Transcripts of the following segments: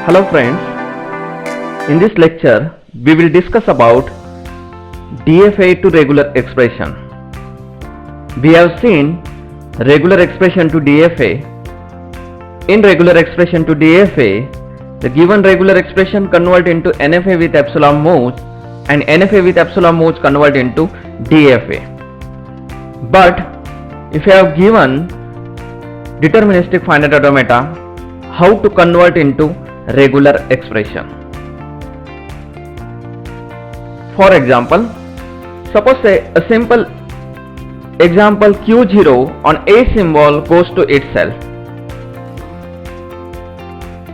Hello friends, in this lecture we will discuss about DFA to regular expression. We have seen regular expression to DFA. In regular expression to DFA, the given regular expression convert into NFA with epsilon modes and NFA with epsilon modes convert into DFA. But if you have given deterministic finite automata, how to convert into regular expression? For example, suppose say a simple example Q0 on A symbol goes to itself.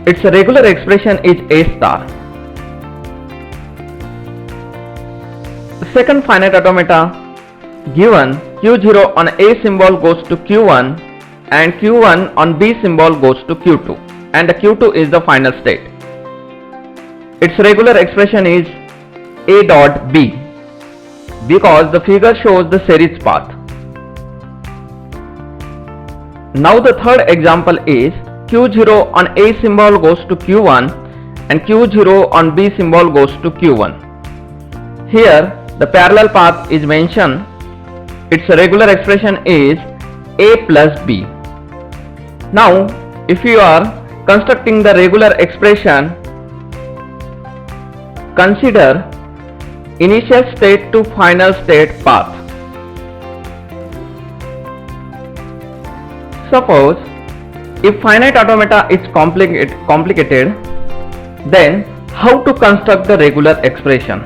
Its regular expression is A star. The second finite automata given Q0 on A symbol goes to Q1 and Q1 on B symbol goes to Q2. And the Q2 is the final state. Its regular expression is A dot B because the figure shows the series path. Now the third example is Q0 on A symbol goes to Q1 and Q0 on B symbol goes to Q1. Here the parallel path is mentioned. Its regular expression is A plus B. Now if you are constructing the regular expression, consider initial state to final state path. Suppose if finite automata is complicated, then how to construct the regular expression?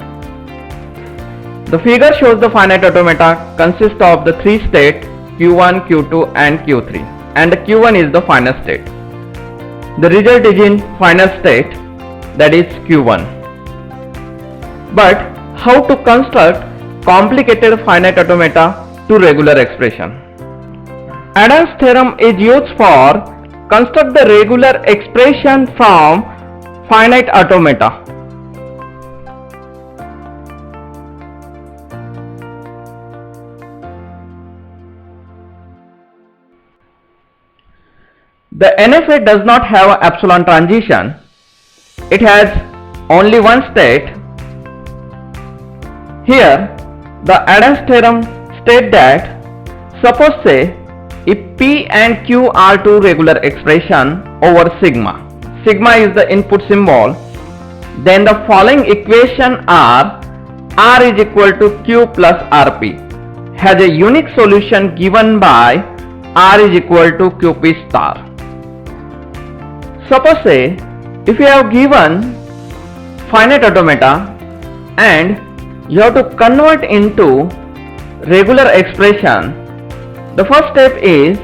The figure shows the finite automata consists of the three states Q1, Q2 and Q3, and the Q1 is the final state. The result is in final state, that is Q1. But how to construct complicated finite automata to regular expression? Adam's theorem is used for construct the regular expression from finite automata. The NFA does not have an epsilon transition. It has only one state. Here, the Adam's theorem states that suppose say if P and Q are two regular expression over sigma. Sigma is the input symbol. Then the following equation are R is equal to Q plus RP has a unique solution given by R is equal to QP star. Suppose say if you have given finite automata and you have to convert into regular expression, the first step is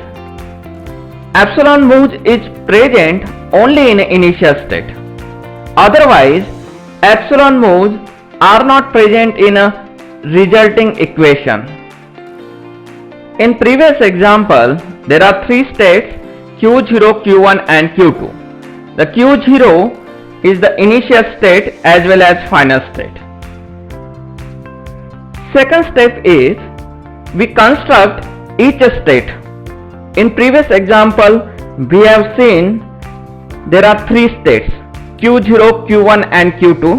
epsilon modes is present only in initial state. Otherwise, epsilon modes are not present in a resulting equation. In previous example, there are three states Q0, Q1 and Q2. The Q0 is the initial state as well as final state. Second step is we construct each state. In previous example, we have seen there are three states Q0, Q1 and Q2.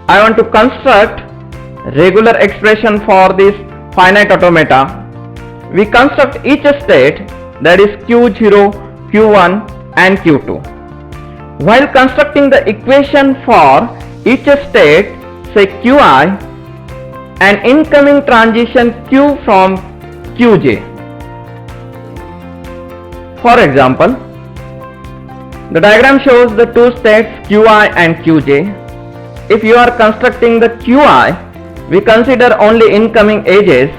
I want to construct regular expression for this finite automata. We construct each state, that is Q0, Q1 and Q2. While constructing the equation for each state, say Qi, an incoming transition Q from Qj. For example, the diagram shows the two states Qi and Qj. If you are constructing the Qi, we consider only incoming edges.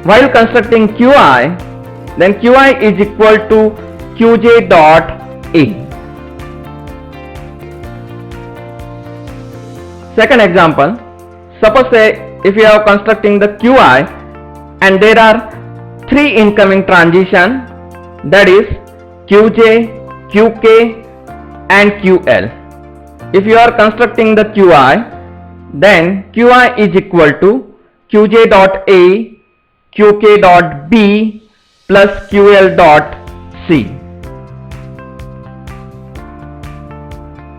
While constructing Qi, then Qi is equal to Qj dot A. Second example, suppose say if you are constructing the Qi and there are three incoming transition, that is Qj, Qk and Ql. If you are constructing the Qi, then Qi is equal to Qj dot A, Qk dot B plus Ql dot C.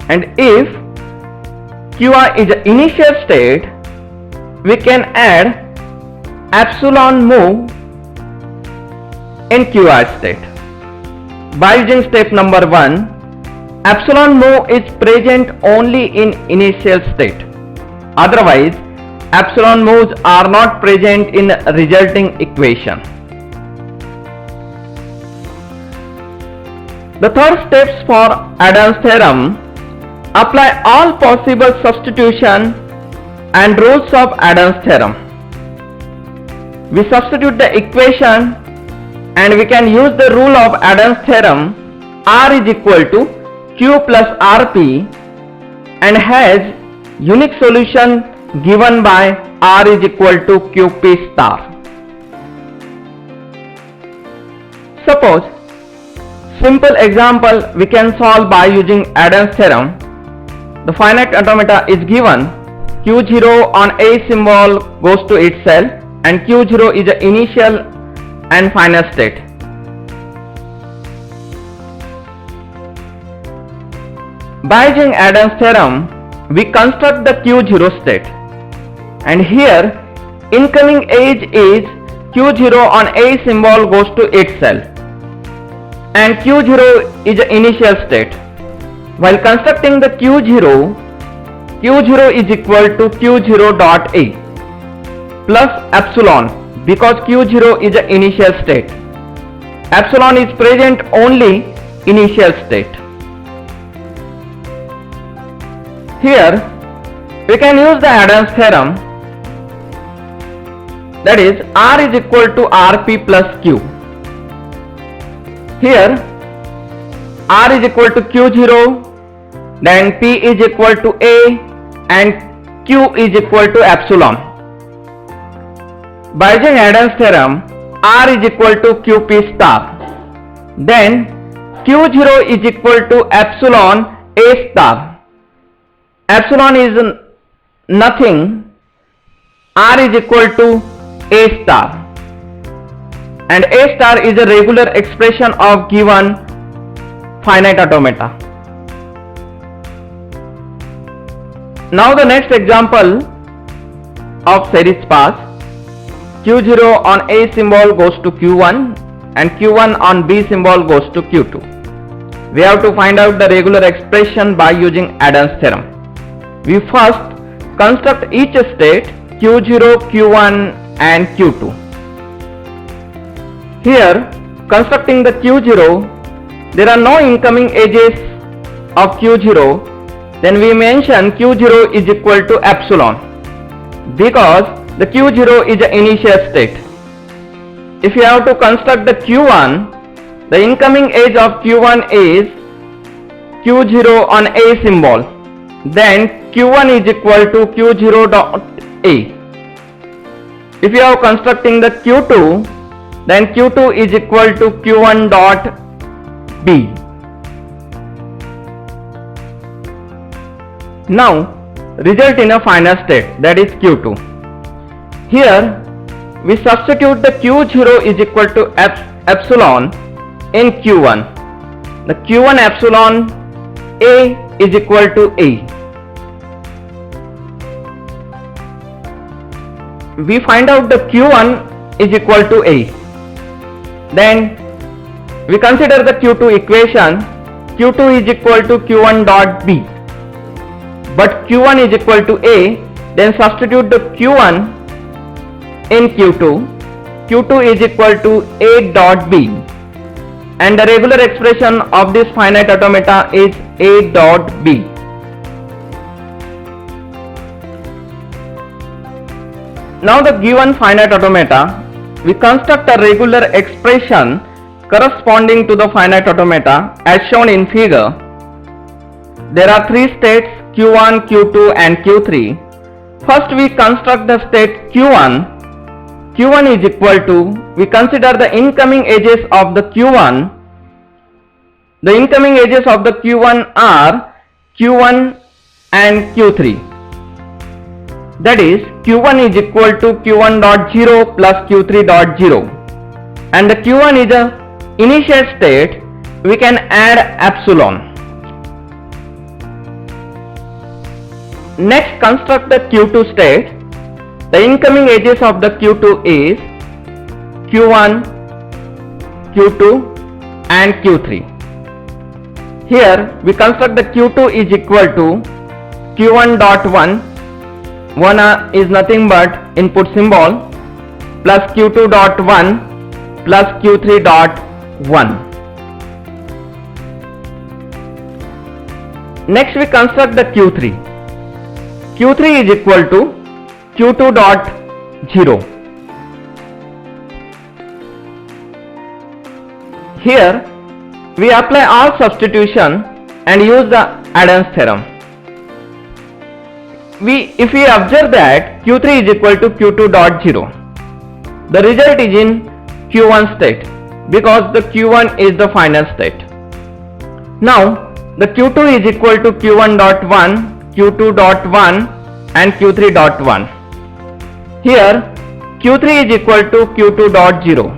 and if Qi is the initial state, we can add epsilon mu in Qi state. By using step number 1, epsilon mu is present only in initial state. Otherwise, epsilon mu's are not present in resulting equation. The third steps for Adam's theorem: apply all possible substitution and rules of Adam's theorem. We substitute the equation and we can use the rule of Adam's theorem. R is equal to Q plus Rp and has unique solution given by R is equal to Qp star. Suppose simple example we can solve by using Adam's theorem. The finite automata is given. Q0 on A symbol goes to itself and Q0 is the initial and final state. By using Adam's theorem, we construct the Q0 state, and here incoming edge is Q0 on A symbol goes to itself and Q0 is the initial state. While constructing the Q0 is equal to Q0 dot A plus epsilon, because Q0 is the initial state. Epsilon is present only initial state. Here we can use the Adam's theorem, that is R is equal to Rp plus Q. Here R is equal to Q0, then P is equal to A and Q is equal to epsilon. By using Adam's theorem, R is equal to Qp star. Then Q0 is equal to epsilon A star. Epsilon is nothing. R is equal to A star. And A star is a regular expression of given finite automata. Now the next example of series pass. Q0 on A symbol goes to Q1 and Q1 on B symbol goes to Q2. We have to find out the regular expression by using Adam's theorem. We first construct each state Q0, Q1 and Q2. Here, constructing the Q0, there are no incoming edges of Q0, then we mention Q0 is equal to epsilon, because the Q0 is the initial state. If you have to construct the Q1, the incoming edge of Q1 is Q0 on A symbol, then Q1 is equal to Q0 dot A. If you are constructing the Q2, then Q2 is equal to Q1 dot B. Now result in a final state, that is Q2. Here we substitute the Q0 is equal to epsilon in Q1. The Q1 epsilon A is equal to A. We find out the Q1 is equal to A. Then we consider the Q2 equation. Q2 is equal to Q1 dot B. But Q1 is equal to A. Then substitute the Q1 in Q2. Q2 is equal to A dot B. And the regular expression of this finite automata is A dot B. Now the given finite automata, we construct a regular expression corresponding to the finite automata as shown in figure. There are three states Q1, Q2 and Q3. First we construct the state Q1. Q1 is equal to, we consider the incoming edges of the Q1. The incoming edges of the Q1 are Q1 and Q3. That is, Q1 is equal to Q1 dot 0 plus Q3 dot 0. And the Q1 is a initial state, we can add epsilon. Next, construct the Q2 state. The incoming edges of the Q2 is Q1, Q2 and Q3. Here we construct the Q2 is equal to Q1 dot 1 is nothing but input symbol, plus Q2 dot 1 plus Q3 dot 1. Next we construct the Q3. Q3 is equal to Q2 dot 0. Here we apply all substitution and use the Adam's theorem. If we observe that Q3 is equal to Q2 dot 0, the result is in Q1 state because the Q1 is the final state. Now the Q2 is equal to Q1 dot 1, Q2 dot 1 and Q3 dot 1. Here Q3 is equal to Q2 dot 0.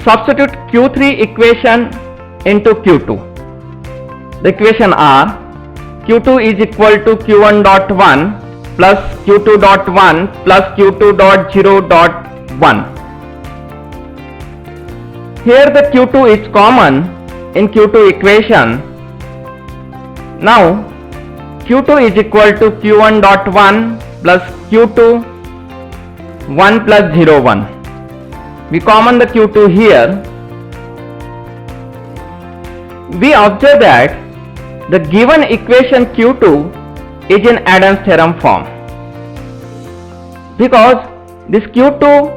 Substitute Q3 equation into Q2. The equation are Q2 is equal to Q1 dot 1 plus Q2 dot 1 plus Q2 dot 0 dot 1. Here the Q2 is common in Q2 equation. Now Q2 is equal to Q1 dot 1 plus Q2 1 plus 0 1. We common the Q2 here. We observe that the given equation Q2 is in Adam's theorem form because this Q2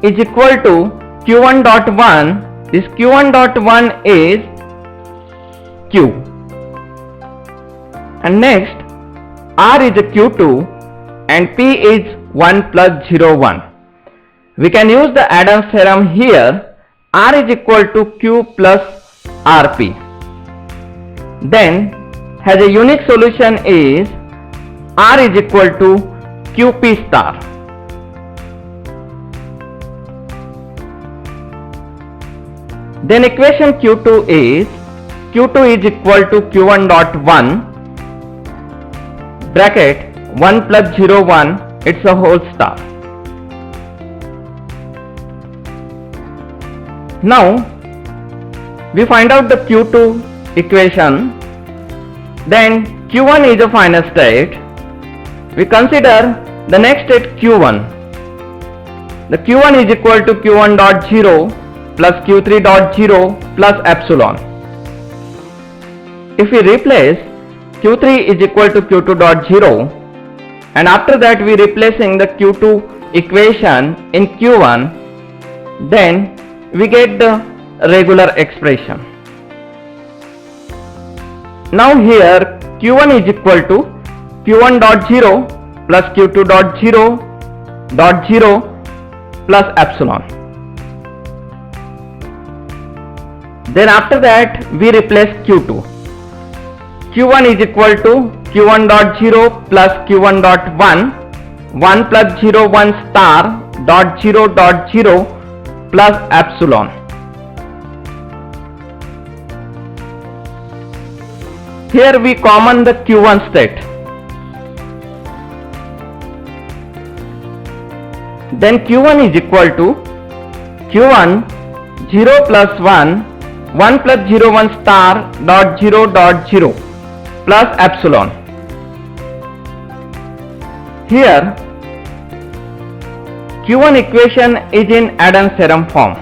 is equal to Q1 dot 1. This Q1 dot 1 is Q, and next R is a Q2 and P is 1 plus 0 1. We can use the Adam's theorem here. R is equal to Q plus RP. Then has a unique solution is R is equal to QP star. Then equation Q2 is Q2 is equal to Q1 dot 1 bracket 1 plus 0 1, it's a whole star. Now we find out the Q2 equation. Then Q1 is a final state. We consider the next state Q1. The Q1 is equal to Q1 dot 0 plus Q3 dot 0 plus epsilon. If we replace Q3 is equal to Q2 dot 0, and after that we replacing the Q2 equation in Q1, then we get the regular expression. Now here Q1 is equal to Q1 dot 0 plus Q2 dot 0 plus epsilon. Then after that we replace Q2. Q1 is equal to Q1 dot 0 plus Q1 dot 1 plus 0 1 star dot 0 plus epsilon. Here we common the Q1 state. Then Q1 is equal to Q1 0 plus 1 plus 0 1 star dot 0 plus epsilon. Here Q1 equation is in Adam's theorem form.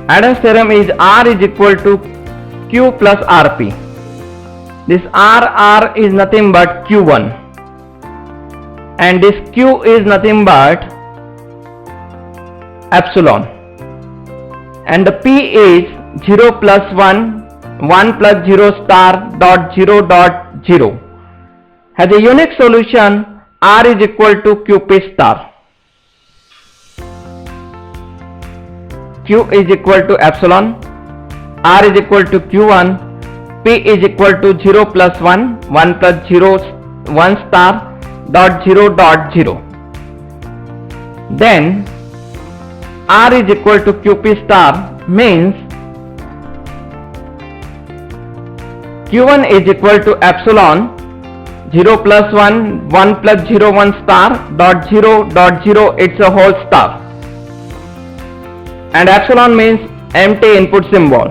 Adam's theorem is R is equal to Q plus RP. This R is nothing but Q1 and this Q is nothing but epsilon, and the P is 0 plus 1 plus 0 star dot 0 has a unique solution. R is equal to QP star. Q is equal to epsilon, R is equal to Q1, P is equal to 0 plus 1 plus 0 1 star dot 0. Then R is equal to QP star means Q1 is equal to epsilon 0 plus 1, 1 plus 0, 1 star, dot 0, it's a whole star. And epsilon means empty input symbol.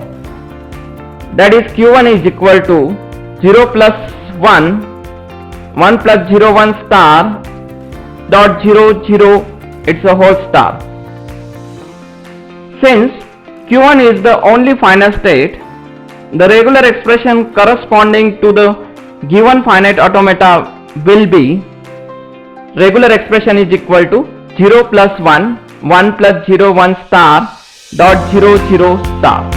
That is Q1 is equal to 0 plus 1, 1 plus 0, 1 star, dot 0, it's a whole star. Since Q1 is the only final state, the regular expression corresponding to the given finite automata will be regular expression is equal to 0 plus 1, 1 plus 0, 1 star, dot 0, star.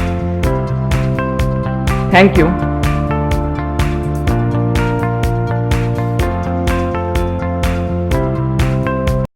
Thank you.